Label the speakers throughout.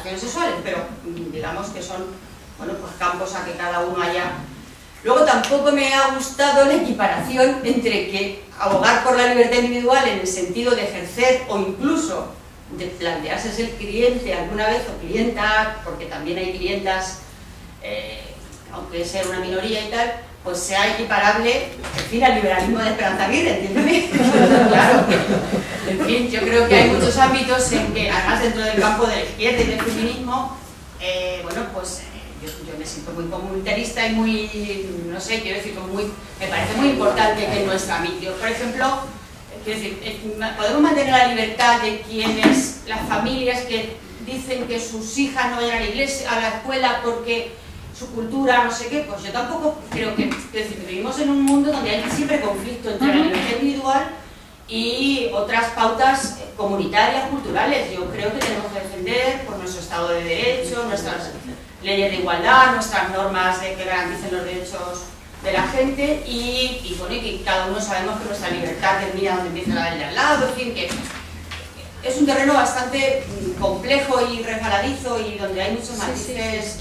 Speaker 1: relaciones sexuales, pero digamos que son, bueno, pues campos a que cada uno haya. Luego tampoco me ha gustado la equiparación entre que abogar por la libertad individual en el sentido de ejercer o incluso de plantearse ser cliente alguna vez o clienta, porque también hay clientas, aunque sea una minoría y tal, pues sea equiparable, en fin, al liberalismo de Esperanza Aguirre, ¿entiendes? Claro, en fin, yo creo que hay muchos ámbitos en que, además dentro del campo de la izquierda y del feminismo, bueno, pues yo me siento muy comunitarista y muy, no sé, quiero decir, me parece muy importante que en nuestro ámbito, por ejemplo, quiero decir, podemos mantener la libertad de quienes, las familias que dicen que sus hijas no vayan a la iglesia, a la escuela porque su cultura, no sé qué, pues yo tampoco creo que, es decir, vivimos en un mundo donde hay siempre conflicto entre la libertad individual y otras pautas comunitarias, culturales. Yo creo que tenemos que defender por nuestro Estado de Derecho, nuestras leyes de igualdad, nuestras normas que garanticen los derechos de la gente y bueno, y que cada uno sabemos que nuestra libertad termina donde empieza la del de al lado, en fin, que es un terreno bastante complejo y resbaladizo y donde hay muchos matices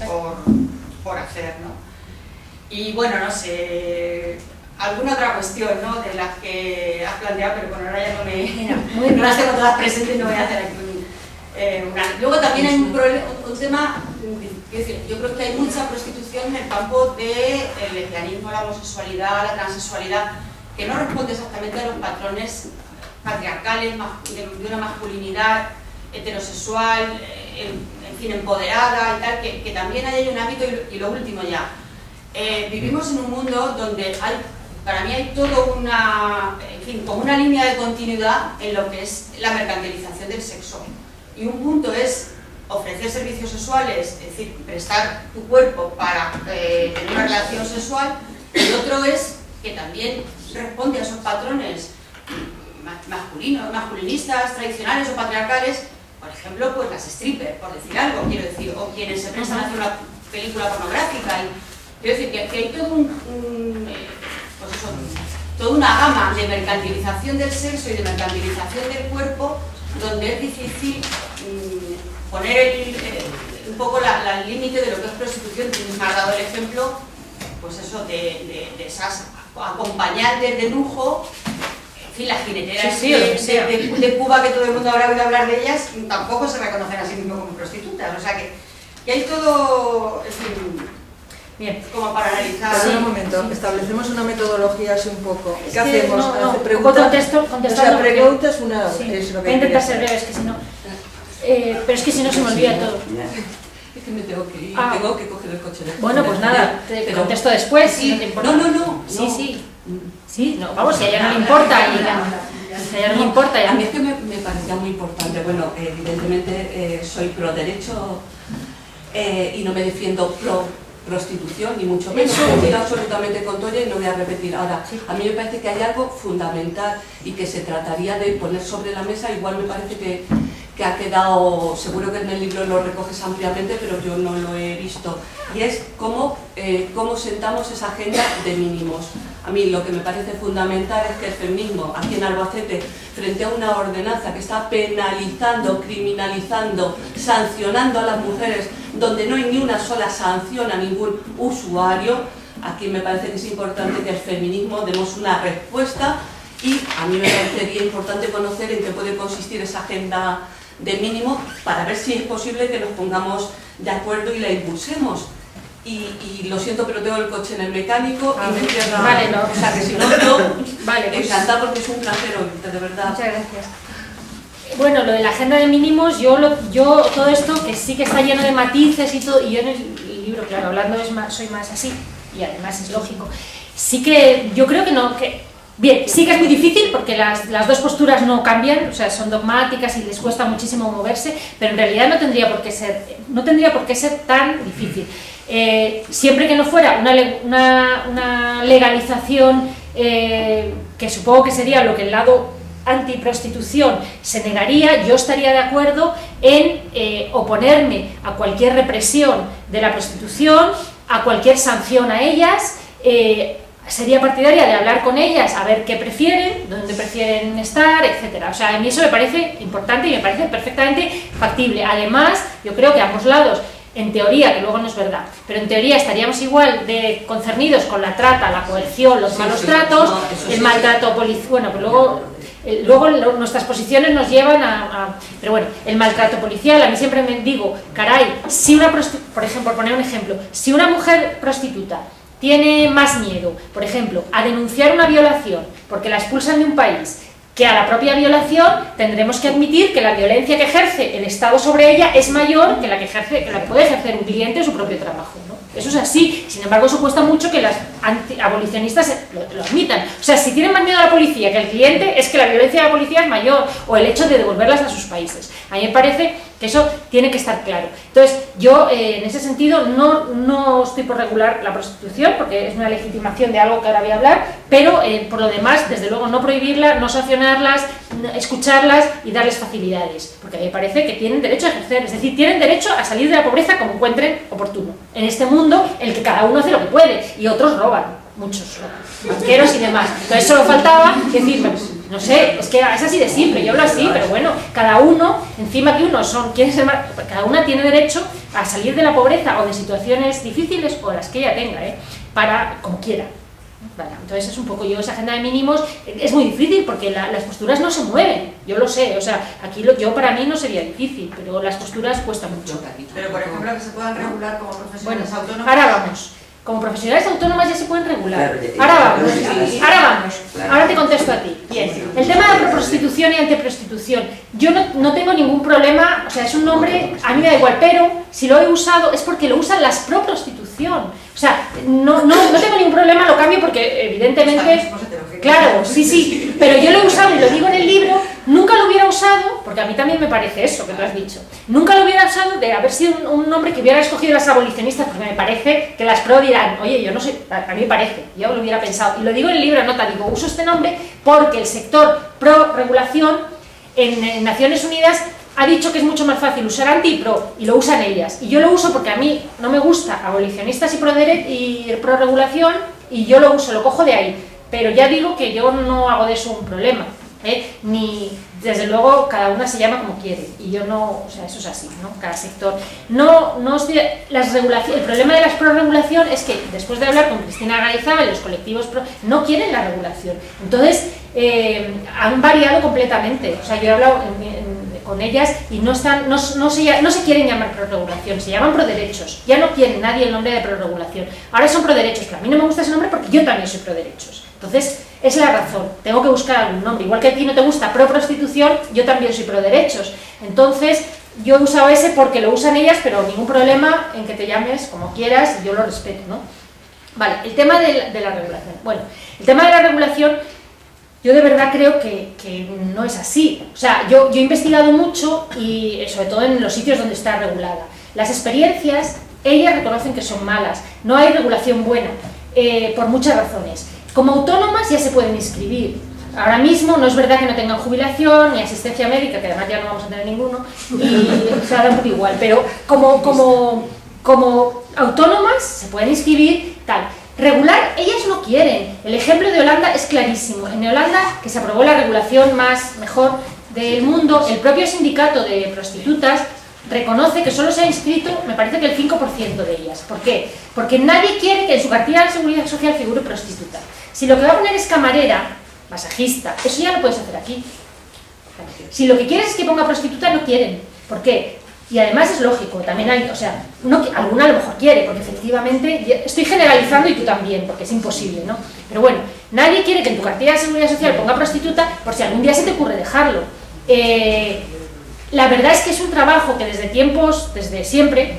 Speaker 1: por hacer, ¿no? Y bueno, no sé, alguna otra cuestión, ¿no?, de las que has planteado, pero bueno, ahora ya no las tengo todas presentes y no voy a hacer aquí una. Luego también hay un tema, es decir, yo creo que hay mucha prostitución en el campo del lesbianismo, la homosexualidad, la transexualidad, que no responde exactamente a los patrones patriarcales de una masculinidad heterosexual, en fin, empoderada y tal, que también hay un ámbito. Y lo último ya, vivimos en un mundo donde para mí hay todo en fin, como una línea de continuidad en lo que es la mercantilización del sexo, y un punto es ofrecer servicios sexuales, es decir, prestar tu cuerpo para tener una relación sexual, y otro es que también responde a esos patrones masculinistas, tradicionales o patriarcales, por ejemplo, pues las strippers, por decir algo, quiero decir, o quienes se prestan a hacer una película pornográfica. Quiero decir que hay todo pues eso, toda una gama de mercantilización del sexo y de mercantilización del cuerpo, donde es difícil poner un poco el límite de lo que es prostitución. Tú me has dado el ejemplo, pues eso, de esas acompañantes de lujo, en fin, las jineteras de Cuba, que todo el mundo habrá oído hablar de ellas, tampoco se reconocen a sí mismos como prostitutas. O sea que hay todo, en fin, bien, como para analizar.
Speaker 2: Pero un momento, establecemos una metodología así un poco. ¿Qué hacemos? ¿Hace preguntas?
Speaker 3: Contestando.
Speaker 2: O sea, preguntas una...
Speaker 3: Sí.
Speaker 2: Es lo que
Speaker 3: voy a intentar ser breve, es que si no... pero es que si no se me olvida todo.
Speaker 4: Es que me tengo que ir, tengo que coger el coche.
Speaker 3: Bueno, pues nada, te contesto después, si no te importa.
Speaker 4: No.
Speaker 3: Sí, no, vamos, si a ella no le importa, a ella no le importa.
Speaker 4: A mí es que me parecía muy importante. Bueno, evidentemente soy pro derecho y no me defiendo pro prostitución, ni mucho menos. Estoy absolutamente con Toya y no voy a repetir. Ahora, a mí me parece que hay algo fundamental y que se trataría de poner sobre la mesa. Igual me parece que ha quedado, seguro que en el libro lo recoges ampliamente, pero yo no lo he visto, y es cómo sentamos esa agenda de mínimos. A mí lo que me parece fundamental es que el feminismo, aquí en Albacete, frente a una ordenanza que está penalizando, criminalizando, sancionando a las mujeres, donde no hay ni una sola sanción a ningún usuario, aquí me parece que es importante que el feminismo demos una respuesta, y a mí me parecería importante conocer en qué puede consistir esa agenda de mínimo, para ver si es posible que nos pongamos de acuerdo y la impulsemos. Y lo siento, pero tengo el coche en el mecánico y me cierra.
Speaker 3: Vale, no.
Speaker 4: O sea, que si no, yo
Speaker 3: vale, pues,
Speaker 4: encantada, porque es un placer oírte, de verdad.
Speaker 3: Muchas gracias. Bueno, lo de la agenda de mínimos, yo todo esto, que sí que está lleno de matices y todo, y yo en el libro, claro, hablando soy más así, y además es lógico. Sí que yo creo que no, bien, sí que es muy difícil porque las dos posturas no cambian, o sea, son dogmáticas y les cuesta muchísimo moverse, pero en realidad no tendría por qué ser tan difícil. Siempre que no fuera una legalización, que supongo que sería lo que el lado antiprostitución se negaría, yo estaría de acuerdo en oponerme a cualquier represión de la prostitución, a cualquier sanción a ellas, sería partidaria de hablar con ellas, a ver qué prefieren, dónde prefieren estar, etcétera. O sea, a mí eso me parece importante y me parece perfectamente factible. Además, yo creo que a ambos lados, en teoría, que luego no es verdad, pero en teoría estaríamos igual de concernidos con la trata, la coerción, los malos tratos, el maltrato policial, bueno, pues luego nuestras posiciones nos llevan pero bueno, el maltrato policial. A mí siempre me digo, caray, si por ejemplo, poner un ejemplo, si una mujer prostituta tiene más miedo, por ejemplo, a denunciar una violación porque la expulsan de un país que a la propia violación, tendremos que admitir que la violencia que ejerce el Estado sobre ella es mayor que la que puede ejercer un cliente en su propio trabajo, ¿no? Eso es así. Sin embargo, eso cuesta mucho que las abolicionistas lo admitan. O sea, si tienen más miedo a la policía que al cliente, es que la violencia de la policía es mayor, o el hecho de devolverlas a sus países. A mí me parece que eso tiene que estar claro. Entonces, yo en ese sentido no estoy por regular la prostitución, porque es una legitimación de algo que ahora voy a hablar, pero por lo demás, desde luego, no prohibirla, no sancionarlas, escucharlas y darles facilidades, porque a mí me parece que tienen derecho a ejercer, es decir, tienen derecho a salir de la pobreza como encuentren oportuno. En este mundo, en el que cada uno hace lo que puede, y otros roban, muchos banqueros y demás. Entonces solo faltaba decirme, no sé, es que es así de simple, yo hablo así, pero bueno, cada uno, encima que uno quiere ser más, cada una tiene derecho a salir de la pobreza o de situaciones difíciles o las que ella tenga, para como quiera. Vale, entonces es un poco esa agenda de mínimos, es muy difícil porque las posturas no se mueven, yo lo sé, o sea, aquí para mí no sería difícil, pero las posturas cuestan mucho.
Speaker 2: Pero por ejemplo que se puedan regular como profesionales autónomos.
Speaker 3: Ahora vamos. Como profesionales autónomas ya se pueden regular. Ahora vamos. Ahora te contesto a ti. Bien. El tema de prostitución y antiprostitución. Yo no tengo ningún problema, o sea, es un nombre, a mí me da igual, pero si lo he usado es porque lo usan las pro-prostitución. O sea, no tengo ningún problema, lo cambio porque evidentemente... Claro, sí, pero yo lo he usado y lo digo en el libro, nunca lo hubiera usado, porque a mí también me parece eso que tú has dicho, nunca lo hubiera usado de haber sido un nombre que hubiera escogido las abolicionistas, porque me parece que las pro dirán, oye, yo no sé, a mí me parece, yo lo hubiera pensado, y lo digo en el libro, digo, uso este nombre porque el sector pro-regulación en Naciones Unidas ha dicho que es mucho más fácil usar anti y pro, y lo usan ellas, y yo lo uso porque a mí no me gusta abolicionistas y pro-regulación, y yo lo uso, lo cojo de ahí. Pero ya digo que yo no hago de eso un problema, ni, desde luego, cada una se llama como quiere, y yo no, o sea, eso es así, ¿no? Cada sector. El problema de la pro-regulación es que, después de hablar con Cristina Garizábal, los colectivos pro, no quieren la regulación. Entonces, han variado completamente, o sea, yo he hablado con ellas y no se quieren llamar pro-regulación, se llaman pro-derechos. Ya no quiere nadie el nombre de pro-regulación. Ahora son pro-derechos, pero a mí no me gusta ese nombre porque yo también soy pro-derechos. Entonces, es la razón, tengo que buscar algún nombre. Igual que a ti no te gusta pro-prostitución, yo también soy pro-derechos. Entonces, yo he usado ese porque lo usan ellas, pero ningún problema en que te llames como quieras y yo lo respeto, ¿no? Vale, el tema de la regulación. Bueno, el tema de la regulación, yo de verdad creo que no es así. O sea, yo he investigado mucho y sobre todo en los sitios donde está regulada. Las experiencias, ellas reconocen que son malas. No hay regulación buena, por muchas razones. Como autónomas ya se pueden inscribir. Ahora mismo no es verdad que no tengan jubilación ni asistencia médica, que además ya no vamos a tener ninguno, y o sea, da un poco igual, pero como autónomas se pueden inscribir, tal. Regular, ellas no quieren. El ejemplo de Holanda es clarísimo. En Holanda, que se aprobó la regulación mejor del mundo, el propio sindicato de prostitutas reconoce que solo se ha inscrito, me parece que el 5% de ellas. ¿Por qué? Porque nadie quiere que en su cartilla de seguridad social figure prostituta. Si lo que va a poner es camarera, masajista, eso ya lo puedes hacer aquí. Si lo que quieres es que ponga prostituta, no quieren. ¿Por qué? Y además es lógico, también hay, o sea, alguna a lo mejor quiere, porque efectivamente, estoy generalizando y tú también, porque es imposible, ¿no? Pero bueno, nadie quiere que en tu cartilla de seguridad social ponga prostituta por si algún día se te ocurre dejarlo. La verdad es que es un trabajo que desde siempre,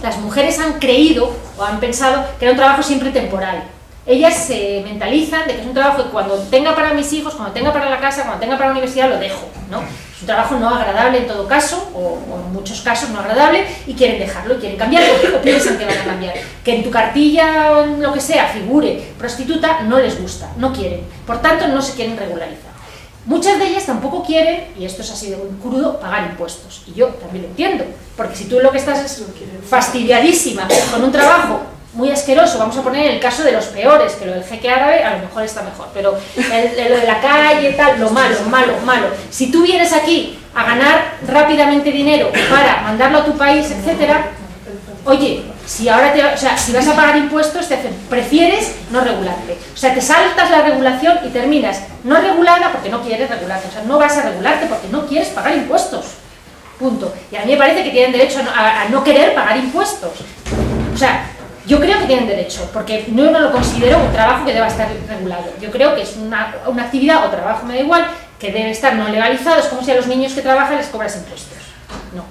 Speaker 3: las mujeres han creído o han pensado que era un trabajo siempre temporal. Ellas se mentalizan de que es un trabajo que cuando tenga para mis hijos, cuando tenga para la casa, cuando tenga para la universidad, lo dejo, ¿no? Es un trabajo no agradable en todo caso, o en muchos casos no agradable, y quieren dejarlo, quieren cambiarlo, o piensan que van a cambiar. Que en tu cartilla o lo que sea figure prostituta, no les gusta, no quieren. Por tanto, no se quieren regularizar. Muchas de ellas tampoco quieren, y esto es así de muy crudo, pagar impuestos. Y yo también lo entiendo, porque si tú lo que estás es fastidiadísima con un trabajo muy asqueroso, vamos a poner el caso de los peores, que lo del jeque árabe a lo mejor está mejor, pero lo de la calle, tal, lo malo. Si tú vienes aquí a ganar rápidamente dinero para mandarlo a tu país, etcétera, oye, si ahora si vas a pagar impuestos, prefieres no regularte. O sea, te saltas la regulación y terminas no regulada porque no quieres regularte. O sea, no vas a regularte porque no quieres pagar impuestos. Punto. Y a mí me parece que tienen derecho a no querer pagar impuestos. O sea, yo creo que tienen derecho, porque yo no lo considero un trabajo que deba estar regulado. Yo creo que es una actividad o trabajo, me da igual, que debe estar no legalizado. Es como si a los niños que trabajan les cobras impuestos. No.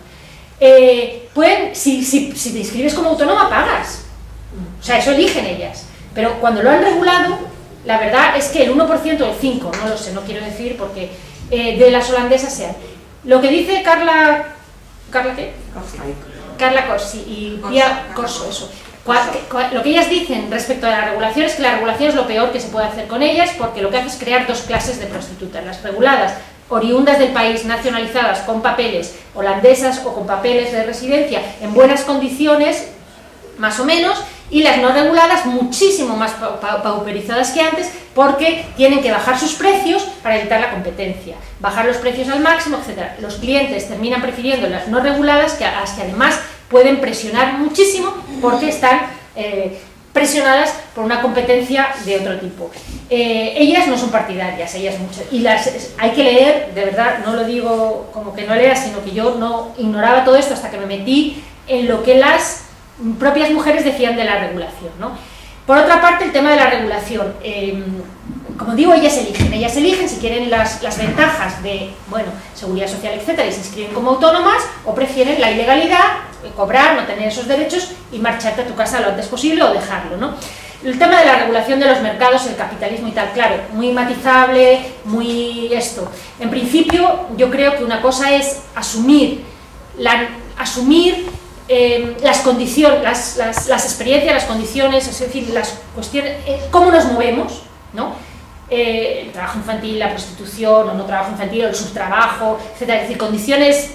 Speaker 3: Si te inscribes como autónoma, pagas. O sea, eso eligen ellas. Pero cuando lo han regulado, la verdad es que el 1% o el 5%, no lo sé, no quiero decir porque de las holandesas sean. Lo que dice Carla ¿qué? Carla Corsi y Pia Corso, eso. Lo que ellas dicen respecto a la regulación es que la regulación es lo peor que se puede hacer con ellas, porque lo que hace es crear dos clases de prostitutas: las reguladas, oriundas del país, nacionalizadas, con papeles, holandesas o con papeles de residencia en buenas condiciones, más o menos, y las no reguladas muchísimo más pauperizadas que antes, porque tienen que bajar sus precios para evitar la competencia, bajar los precios al máximo, etc. Los clientes terminan prefiriendo las no reguladas, que además pueden presionar muchísimo porque están presionadas por una competencia de otro tipo. Ellas no son partidarias, ellas muchas, y hay que leer, de verdad, no lo digo como que no leas, sino que yo no ignoraba todo esto hasta que me metí en lo que las propias mujeres decían de la regulación, ¿no? Por otra parte, el tema de la regulación, como digo, ellas eligen si quieren las ventajas de, bueno, seguridad social, etcétera, y se inscriben como autónomas, o prefieren la ilegalidad, cobrar, no tener esos derechos y marcharte a tu casa lo antes posible o dejarlo, ¿no? El tema de la regulación de los mercados, el capitalismo y tal, claro, muy matizable, muy esto. En principio, yo creo que una cosa es asumir las condiciones, las experiencias, las condiciones, es decir, las cuestiones, cómo nos movemos, ¿no? El trabajo infantil, la prostitución, o no trabajo infantil, o el subtrabajo, etcétera. Es decir, condiciones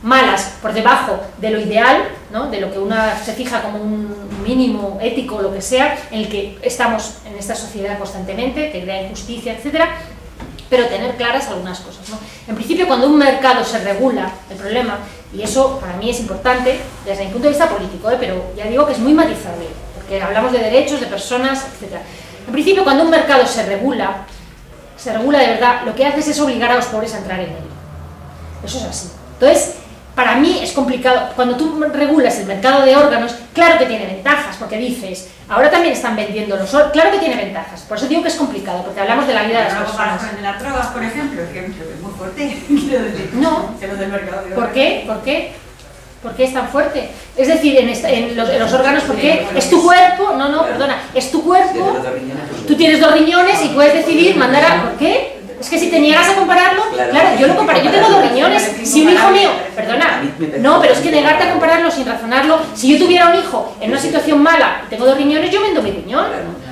Speaker 3: malas por debajo de lo ideal, ¿no? De lo que una se fija como un mínimo ético o lo que sea, en el que estamos en esta sociedad constantemente, que crea injusticia, etcétera. Pero tener claras algunas cosas, ¿no? En principio, cuando un mercado se regula, el problema, y eso para mí es importante desde mi punto de vista político, pero ya digo que es muy matizable, porque hablamos de derechos, de personas, etc. En principio, cuando un mercado se regula de verdad, lo que haces es obligar a los pobres a entrar en él. Eso es así. Entonces, para mí es complicado. Cuando tú regulas el mercado de órganos, claro que tiene ventajas, porque dices, ahora también están vendiendo los órganos, claro que tiene ventajas, por eso digo que es complicado, porque hablamos de la vida de las personas.
Speaker 1: De las drogas, por ejemplo, que es muy fuerte, quiero decir,
Speaker 3: no,
Speaker 1: que lo del mercado de órganos.
Speaker 3: ¿Por qué? ¿Por qué? ¿Por qué es tan fuerte? Es decir, en los órganos, ¿por qué? Es tu cuerpo, perdona, es tu cuerpo, tú tienes 2 riñones y puedes decidir mandar a... ¿Por qué? Es que si te niegas a compararlo, claro, yo lo comparo, yo tengo 2 riñones, si un hijo mío, perdona, no, pero es que negarte a compararlo sin razonarlo, si yo tuviera un hijo en una situación mala y tengo 2 riñones, yo vendo mi riñón,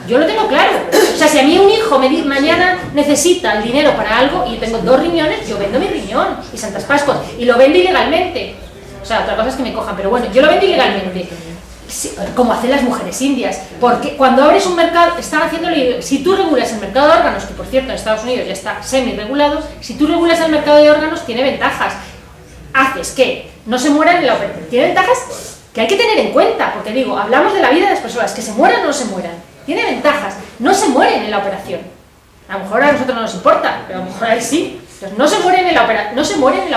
Speaker 3: yo lo tengo claro. O sea, si a mí un hijo mañana necesita el dinero para algo y yo tengo 2 riñones, yo vendo mi riñón, y Santas Pascuas, y lo vendo ilegalmente. O sea, otra cosa es que me cojan, pero bueno, yo lo vendo ilegalmente. Como hacen las mujeres indias, porque cuando abres un mercado, están haciéndolo, si tú regulas el mercado de órganos, que por cierto en Estados Unidos ya está semi-regulado, si tú regulas el mercado de órganos, tiene ventajas, haces que no se mueran en la operación, tiene ventajas que hay que tener en cuenta, porque digo, hablamos de la vida de las personas, que se mueran o no se mueran, tiene ventajas, no se mueren en la operación, a lo mejor a nosotros no nos importa, pero a lo mejor a él sí. Entonces, no se mueren en la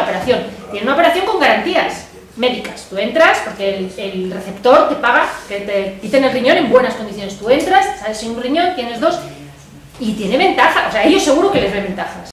Speaker 3: operación, tienen una operación con garantías médicas. Tú entras, porque el receptor te paga que te quiten el riñón en buenas condiciones. Tú entras, sales sin un riñón, tienes 2, y tiene ventaja. O sea, ellos seguro que les ven ventajas.